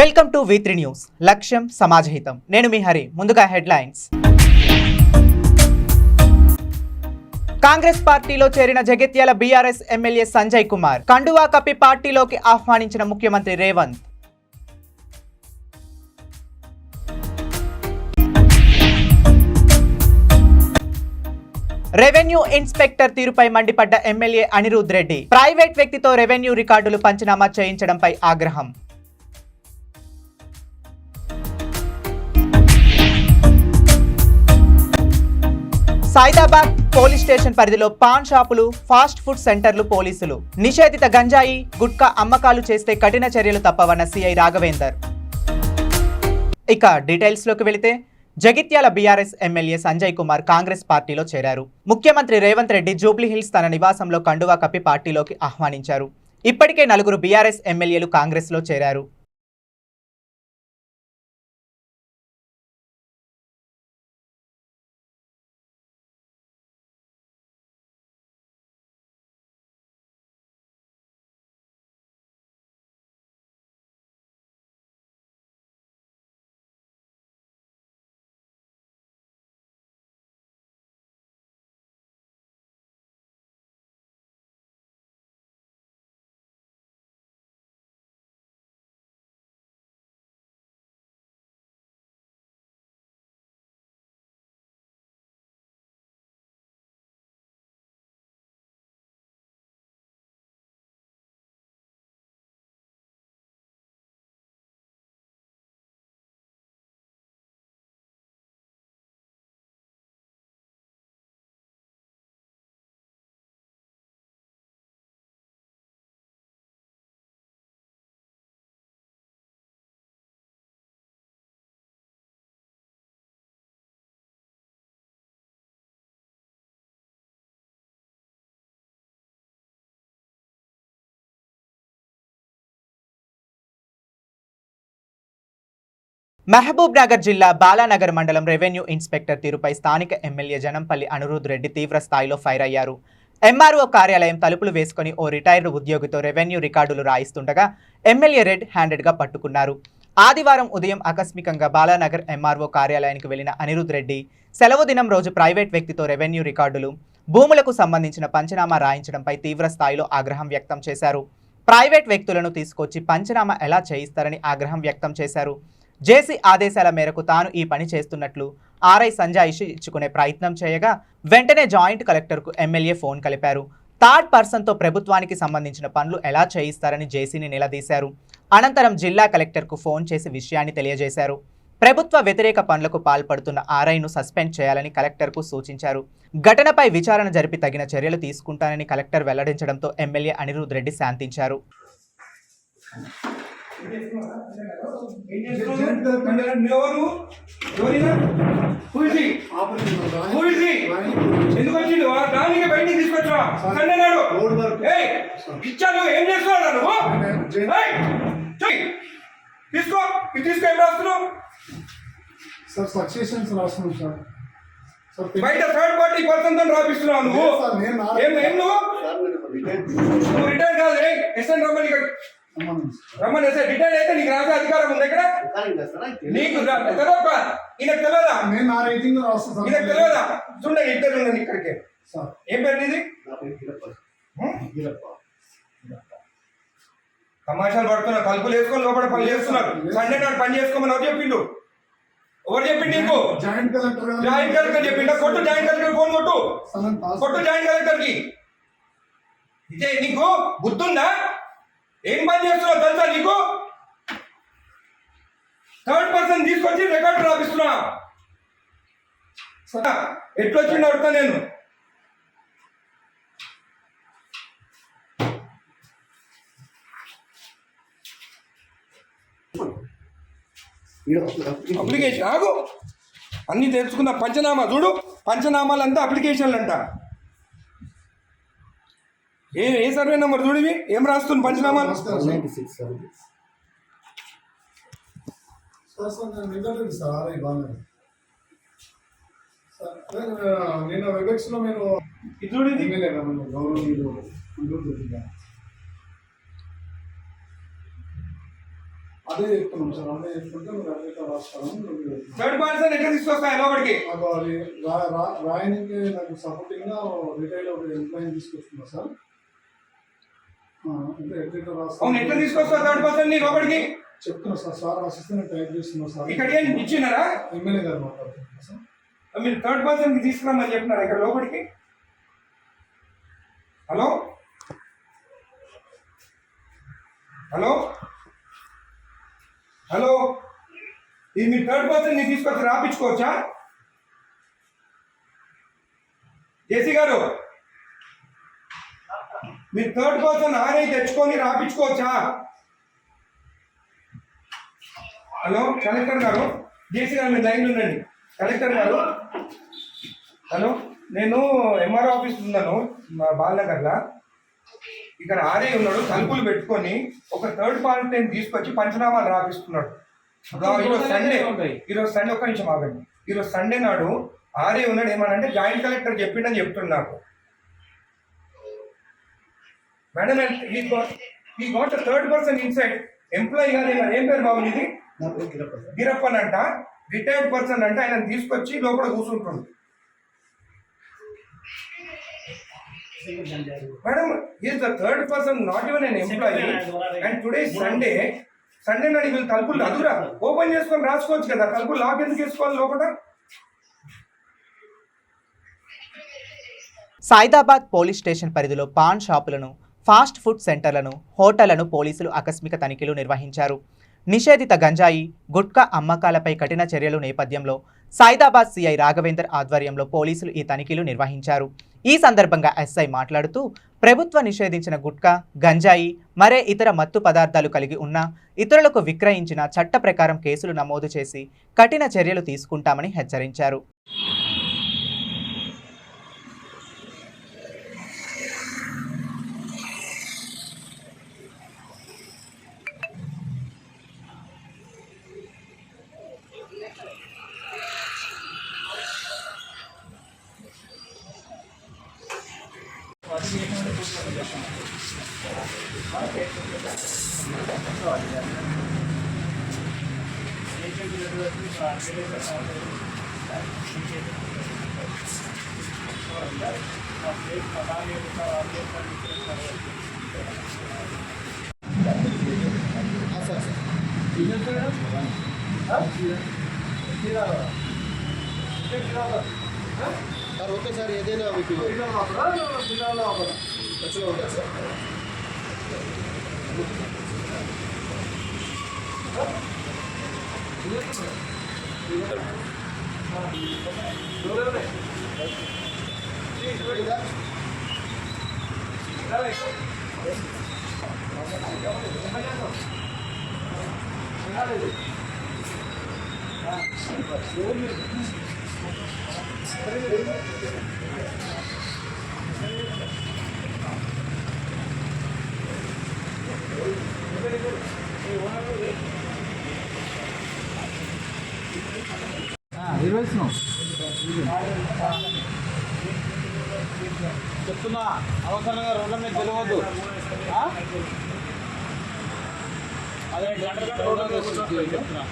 Welcome to V3 news. లక్ష్యం సమాజహితం. నేను మీ హరి. ముందుగా హెడ్లైన్స్. కాంగ్రెస్ పార్టీలో చేరిన జగిత్యాల బీఆర్ఎస్ ఎమ్మెల్యే సంజయ్ కుమార్ కండువా కప్పి పార్టీలోకి ఆహ్వానించిన ముఖ్యమంత్రి రేవంత్. రెవెన్యూ ఇన్స్పెక్టర్ తీరుపై మండిపడ్డ ఎమ్మెల్యే అనిరుద్ రెడ్డి ప్రైవేట్ వ్యక్తితో రెవెన్యూ రికార్డులు పంచనామా చేయించడంపై ఆగ్రహం. సైదాబాద్ పోలీస్ స్టేషన్ పరిధిలో పాన్ షాపులు, ఫాస్ట్ ఫుడ్ సెంటర్లు పోలీసులు నిషేధిత గంజాయి, గుట్కా అమ్మకాలు చేస్తే కఠిన చర్యలు తప్పవన్న సిఐ రాఘవేందర్. ఇక డీటెయిల్స్ లోకి వెళితే జగిత్యాల బీఆర్ఎస్ ఎమ్మెల్యే సంజయ్ కుమార్ కాంగ్రెస్ పార్టీలో చేరారు. ముఖ్యమంత్రి రేవంత్ రెడ్డి జూబ్లీహిల్స్ తన నివాసంలో కండువా కప్పి పార్టీలోకి ఆహ్వానించారు. ఇప్పటికే 4 బీఆర్ఎస్ ఎమ్మెల్యేలు కాంగ్రెస్ లో చేరారు. మహబూబ్ నగర్ జిల్లా బాలానగర్ మండలం రెవెన్యూ ఇన్స్పెక్టర్ తీరుపై స్థానిక ఎమ్మెల్యే జనంపల్లి అనిరుద్ రెడ్డి తీవ్ర స్థాయిలో ఫైర్ అయ్యారు. ఎంఆర్ఓ కార్యాలయం తలుపులు వేసుకుని ఓ రిటైర్డ్ ఉద్యోగితో రెవెన్యూ రికార్డులు రాయిస్తుండగా ఎమ్మెల్యే రెడ్ హ్యాండెడ్గా పట్టుకున్నారు. ఆదివారం ఉదయం ఆకస్మికంగా బాలానగర్ ఎంఆర్ఓ కార్యాలయానికి వెళ్లిన అనిరుద్ రెడ్డి సెలవు దినం రోజు ప్రైవేట్ వ్యక్తితో రెవెన్యూ రికార్డులు, భూములకు సంబంధించిన పంచనామా రాయించడంపై తీవ్ర స్థాయిలో ఆగ్రహం వ్యక్తం చేశారు. ప్రైవేట్ వ్యక్తులను తీసుకొచ్చి పంచనామా ఎలా చేయిస్తారని ఆగ్రహం వ్యక్తం చేశారు. జేసీ ఆదేశాల మేరకు తాను ఈ పని చేస్తున్నట్లు ఆర్ఐ సంజాయిషి ఇచ్చుకునే ప్రయత్నం చేయగా వెంటనే జాయింట్ కలెక్టర్కు ఎమ్మెల్యే ఫోన్ కలిపారు. థర్డ్ పర్సన్తో ప్రభుత్వానికి సంబంధించిన పనులు ఎలా చేయిస్తారని జేసీని నిలదీశారు. అనంతరం జిల్లా కలెక్టర్కు ఫోన్ చేసి విషయాన్ని తెలియజేశారు. ప్రభుత్వ వ్యతిరేక పనులకు పాల్పడుతున్న ఆర్ఐను సస్పెండ్ చేయాలని కలెక్టర్కు సూచించారు. ఘటనపై విచారణ జరిపి తగిన చర్యలు తీసుకుంటానని కలెక్టర్ వెల్లడించడంతో ఎమ్మెల్యే అనిరుద్ రెడ్డి శాంతించారు. ఎందుకు వచ్చిండు దానికి బయటికి తీసుకొచ్చా అన్నాడు. ఇచ్చాను ఏం చేస్తున్నాడు తీసుకో తీసుకో ఏం రాస్తున్నావు సార్? సక్సెషన్స్ రాస్తున్నాం సార్. బయట థర్డ్ పార్టీ పర్సన్ తో రాపిస్తున్నావు నువ్వు. నువ్వు రిటైర్ కాదు ఎస్ఎన్ రమ్మని రమ్మని రిటైర్ అయితే నీకు రాసే అధికారం ఉంది ఇక్కడ. నీకు తెలియదా? ఈయనకు తెలియదా? ఈయనకు తెలియదా? చూడండి ఇద్దరు ఉండండి ఇక్కడికి. ఏం పేరు నీది? తమాషాలు పడుతున్నా, తలుపులు వేసుకొని లోపల పని చేస్తున్నారు. సండే నాడు పని చేసుకోమని ఎవరు చెప్పిండు? ఎవరు చెప్పిండు నీకు? జాయింట్ కలెక్టర్ చెప్పిండా? కొట్టు జాయింట్ కలెక్టర్ ఫోన్ కొట్టు జాయింట్ కలెక్టర్ కి. ఇదే నీకు బుద్ధుందా? ఏం పని చేస్తున్నావు తెలుసా నీకు? థర్డ్ పర్సన్ తీసుకొచ్చి రికార్డు రాపిస్తున్నా. ఎట్లొచ్చిండు అడుగుతా నేను. అప్లికేషన్ ఆగు, అన్ని తెలుసుకున్నా. పంచనామా చూడు, పంచనామాలు అంతా అప్లికేషన్లు అంట. ఏ సర్వే నెంబర్ చూడవి ఏం రాస్తుంది పంచనామాలు? నేను వెబెక్స్ లో మీరు చూడండి గౌరవనీయులు అదే చెప్తున్నాం సార్, అదే చెప్తుంటే మీరు అట్లా రాస్తారని థర్డ్ పర్సన్ ఎట్లా తీసుకొస్తాయి లోపలికి? నాకు అది రాయనికి నాకు సపోర్టింగ్గా రిటైల్ ఒక ఎంప్లాయీని తీసుకొస్తున్నా సార్. అంటే ఎట్లా రాస్తాను? అవును, ఎట్లా తీసుకొస్తావు థర్డ్ పర్సన్ ని లోపలికి? చెప్తున్నా సార్, సార్ రాసిస్తే నేను టైప్ చేస్తున్నా సార్. ఇక్కడ ఏం ఇచ్చినారా? ఎమ్మెల్యే గారు మాట్లాడుతున్నా సార్. మీరు థర్డ్ పర్సన్ కి తీసుకురామని చెప్తున్నారా ఇక్కడ లోపలికి? హలో హలో హలో, ఇది మీరు థర్డ్ పర్సన్ ని తీసుకొచ్చి రాపించుకోవచ్చా? జేసీ గారు, మీరు థర్డ్ పర్సన్ ఆర్ఐ తెచ్చుకొని రాపించుకోవచ్చా? హలో కలెక్టర్ గారు, జేసీ గారు మీరు లైన్లో ఉండండి. కలెక్టర్ గారు, హలో, నేను ఎంఆర్ఓ ఆఫీస్ ఉన్నాను మా బాలనగర్లో. ఇక్కడ ఆర్ఐ ఉన్నాడు, తలుపులు పెట్టుకొని ఒక థర్డ్ పార్టీని తీసుకొచ్చి పంచనామాలు రాపిస్తున్నాడు. ఈరోజు సండే ఒక్క నిమిషం ఆగండి. ఈరోజు సండే నాడు ఆర్ఐ ఉన్నాడు, ఏమనంటే జాయింట్ కలెక్టర్ చెప్పిండని చెప్తున్నాడు నాకు. మేడం, ఈ గోట్ థర్డ్ పర్సన్ ఇన్సైడ్ ఎంప్లాయీ కాదు, ఏం పేరు బాబు ఇది? గిరప్పన్ అంట, రిటైర్డ్ పర్సన్ అంటే ఆయన తీసుకొచ్చి లోపల కూర్చుంటుంది. Madam, is the third person, not even an employee. And today Sunday నాడు వీళ్ళు తలుపులు అదురా ఓపెన్ చేసుకొని రాసుకోవచ్చు కదా, తలుపులు లాక్ ఎందుకు వేసుకోవాలి లోపల? సైదాబాద్ పోలీస్ స్టేషన్ పరిధిలో పాన్ షాపులను, ఫాస్ట్ ఫుడ్ సెంటర్లను, హోటళ్లను పోలీసులు ఆకస్మిక తనిఖీలు నిర్వహించారు. నిషేధిత గంజాయి, గుట్కా అమ్మకాలపై కఠిన చర్యలు నేపథ్యంలో సైదాబాద్ సిఐ రాఘవేందర్ ఆధ్వర్యంలో పోలీసులు ఈ తనిఖీలు నిర్వహించారు. ఈ సందర్భంగా ఎస్ఐ మాట్లాడుతూ, ప్రభుత్వ నిషేధించిన గుట్కా, గంజాయి, మరే ఇతర మత్తు పదార్థాలు కలిగి ఉన్న ఇతరులకు విక్రయించిన చట్ట ప్రకారం కేసులు నమోదు చేసి కఠిన చర్యలు తీసుకుంటామని హెచ్చరించారు. సార్ ఓకే సార్, ఏదైనా మీకు ఖర్చులో ఉంటుంది సార్. చెప్తున్నా, అవసరంగా రోడ్ల మీద తెలియవద్దు. అదే చెప్తున్నా.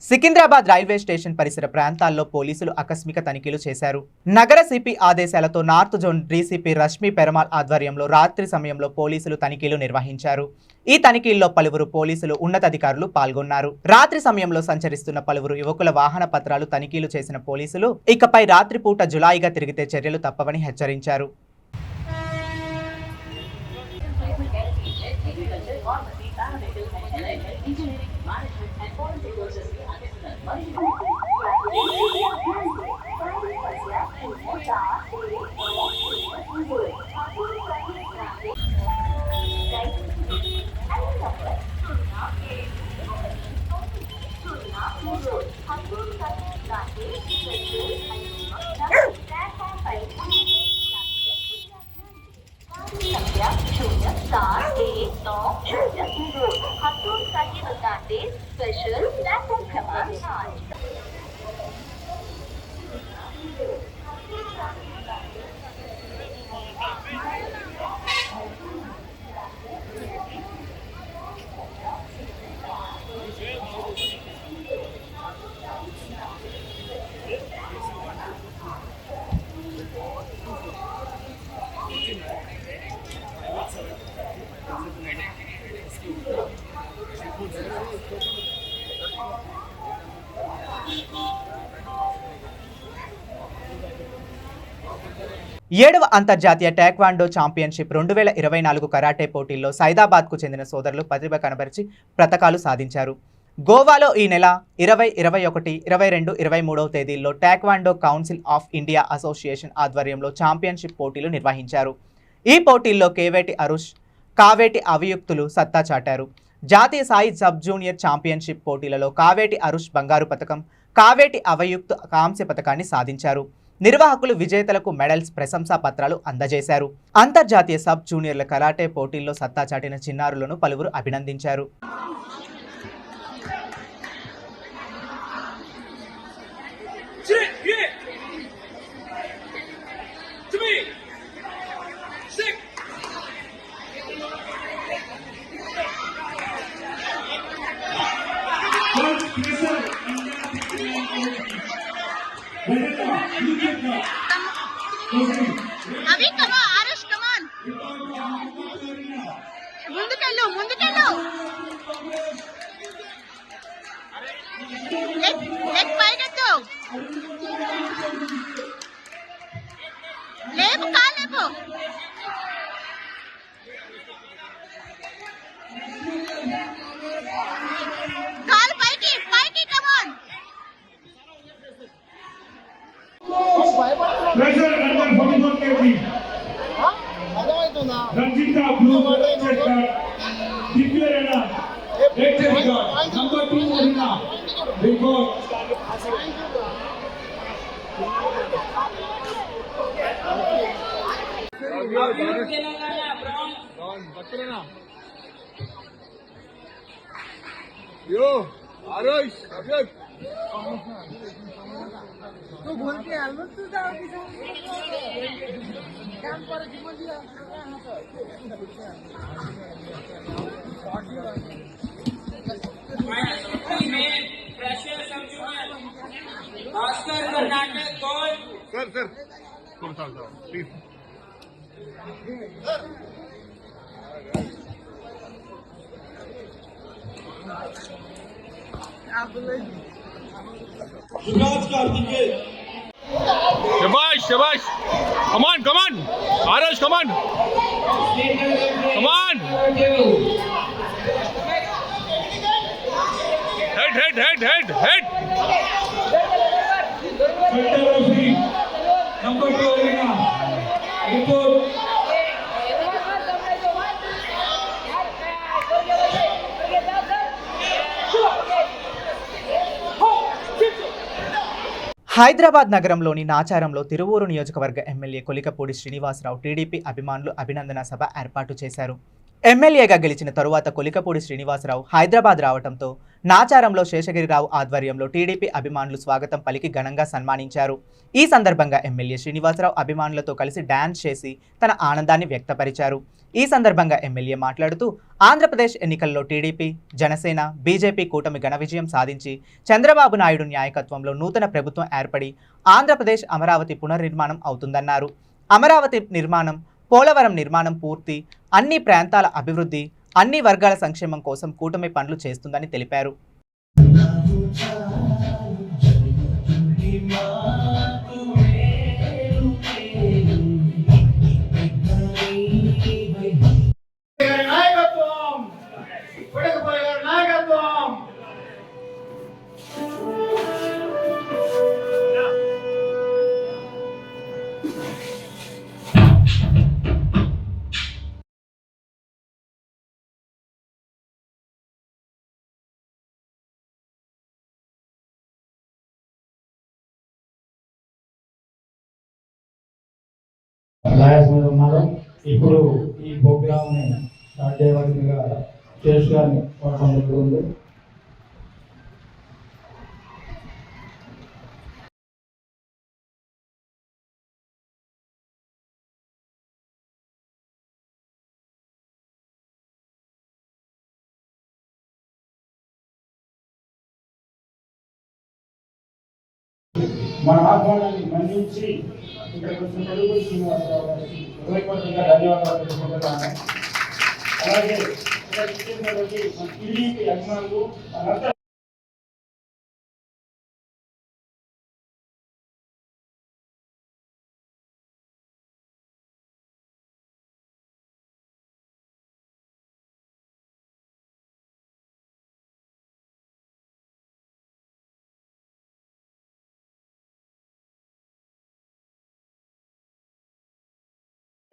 సికింద్రాబాద్ రైల్వే స్టేషన్ పరిసర ప్రాంతాల్లో పోలీసులు ఆకస్మిక తనిఖీలు చేశారు. నగర సిపి ఆదేశాలతో north zone DCP Rashmi Perumal ఆధ్వర్యంలో రాత్రి సమయంలో పోలీసులు తనిఖీలు నిర్వహించారు. ఈ తనిఖీల్లో పలువురు పోలీసులు ఉన్నతాధికారులు పాల్గొన్నారు. రాత్రి సమయంలో సంచరిస్తున్న పలువురు యువకుల వాహన పత్రాలు తనిఖీలు చేసిన పోలీసులు ఇకపై రాత్రిపూట జులాయిగా తిరిగితే చర్యలు తప్పవని హెచ్చరించారు. स्पेशल प्लेटफॉर्म क्रमांक 8। 7వ అంతర్జాతీయ టేక్వాండో ఛాంపియన్షిప్ 2024 కరాటే పోటీల్లో సైదాబాద్కు చెందిన సోదరులు ప్రతిభ కనబరిచి పతకాలు సాధించారు. గోవాలో ఈ నెల 20, 21, 22, 23వ తేదీల్లో taekwondo council of India association ఆధ్వర్యంలో ఛాంపియన్షిప్ పోటీలు నిర్వహించారు. ఈ పోటీల్లో కేవేటి అరుష్, కావేటి అవియుక్తులు సత్తా చాటారు. జాతీయ స్థాయి సబ్ జూనియర్ ఛాంపియన్షిప్ పోటీలలో కావేటి అరుష్ బంగారు పతకం, కావేటి అవయుక్తు కాంస్య పతకాన్ని సాధించారు. నిర్వాహకులు విజేతలకు మెడల్స్, ప్రశంసా పత్రాలు అందజేశారు. అంతర్జాతీయ సబ్ జూనియర్ల కరాటే పోటీల్లో సత్తా చాటిన చిన్నారులను పలువురు అభినందించారు. అవి కమా ఆరుష్ కమాన్ ముందుకెళ్ళు లెగ్ పైకెత్తు లేపు కాలేపు కాలు పైకి కమాన్ Pressure under 44 kg. అర్థమవుతుందా? Ranjita blue checker. Divya red checker. Number 2 Rina. Record. यो आरुष अभिषेक तू बोल के आलो तू जाओ काम पर जीवन दिया भास्कर कर्नाटक गोल Sir. Please. Shabash. Come on. Arash, come on. Head. Number 2 Rina. Report. Hyderabad నగరంలోని నాచారంలో తిరువూరు నియోజకవర్గ ఎమ్మెల్యే కొలికపూడి శ్రీనివాసరావు టీడీపీ అభిమానులు అభినందన సభ ఏర్పాటు చేశారు. ఎమ్మెల్యేగా గెలిచిన తరువాత కొలికపూడి శ్రీనివాసరావు హైదరాబాద్ రావడంతో నాచారంలో శేషగిరిరావు ఆధ్వర్యంలో టీడీపీ అభిమానులు స్వాగతం పలికి ఘనంగా సన్మానించారు. ఈ సందర్భంగా ఎమ్మెల్యే శ్రీనివాసరావు అభిమానులతో కలిసి డాన్స్ చేసి తన ఆనందాన్ని వ్యక్తపరిచారు. ఈ సందర్భంగా ఎమ్మెల్యే మాట్లాడుతూ ఆంధ్రప్రదేశ్ ఎన్నికల్లో టీడీపీ, జనసేన, బీజేపీ కూటమి ఘన విజయం సాధించి చంద్రబాబు నాయుడు నాయకత్వంలో నూతన ప్రభుత్వం ఏర్పడి ఆంధ్రప్రదేశ్ అమరావతి పునర్నిర్మాణం అవుతుందన్నారు. అమరావతి నిర్మాణం, పోలవరం నిర్మాణం పూర్తి, అన్ని ప్రాంతాల అభివృద్ధి, అన్ని వర్గాల సంక్షేమం కోసం కూటమి పనులు చేస్తుందని తెలిపారు. లయన్స్ మీద ఉన్నారు. ఇప్పుడు ఈ ప్రోగ్రామ్ ని స్టార్ట్ చేయవలసిందిగా శేష్ గారిని కోరడం జరుగుతుంది. మన ఆహ్వానాన్ని మన్నించి ఇక్కడికి వచ్చిన తెలుగు శ్రీనివాసరావు గారికి హృదయపూర్వకంగా ధన్యవాదాలు తెలుపుకుంటున్నాను. అలాగే ఇక్కడ టీడీపీ అభిమానులు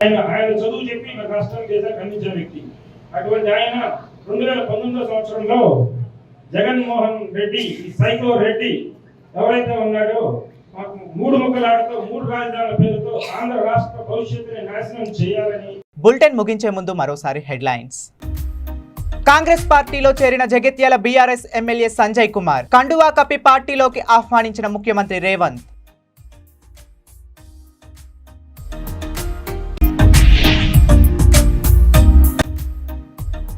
ఆయన చదువు చెప్పి నాకు రాష్ట్రానికి దేశానికి అందించిన వ్యక్తి. అటువంటి ఆయన 2019 సంవత్సరంలో జగన్మోహన్ రెడ్డి, ఈ సైకో రెడ్డి ఎవరైతే ఉన్నాడో మాకు 3 ముక్కలాటతో 3 రాజధానుల పేరుతో ఆంధ్ర రాష్ట్ర భవిష్యత్తుని నాశనం చేయాలని. బులెటిన్ ముగించే ముందు మరోసారి హెడ్లైన్స్. కాంగ్రెస్ పార్టీలో చేరిన జగిత్యాల బీఆర్ఎస్ ఎమ్మెల్యే సంజయ్ కుమార్ కండువా కప్పి పార్టీలోకి ఆహ్వానించిన ముఖ్యమంత్రి రేవంత్.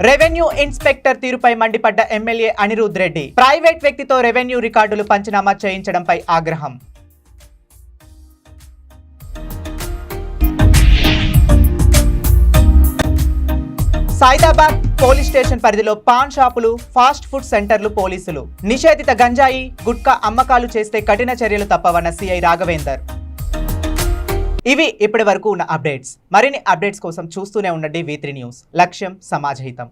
రెవెన్యూ ఇన్స్పెక్టర్ తీరుపై మండిపడ్డ ఎమ్మెల్యే అనిరుద్ రెడ్డి ప్రైవేట్ వ్యక్తితో రెవెన్యూ రికార్డులు పంచనామా చేయించడంపై ఆగ్రహం. సైదాబాద్ పోలీస్ స్టేషన్ పరిధిలో పాన్ షాపులు, ఫాస్ట్ ఫుడ్ సెంటర్లు పోలీసులు నిషేధిత గంజాయి, గుట్కా అమ్మకాలు చేస్తే కఠిన చర్యలు తప్పవన్న సిఐ రాఘవేందర్. ఇవి ఇప్పటి వరకు ఉన్న అప్డేట్స్. మరిన్ని అప్డేట్స్ కోసం చూస్తూనే ఉండండి V3 న్యూస్. లక్ష్యం సమాజహితం.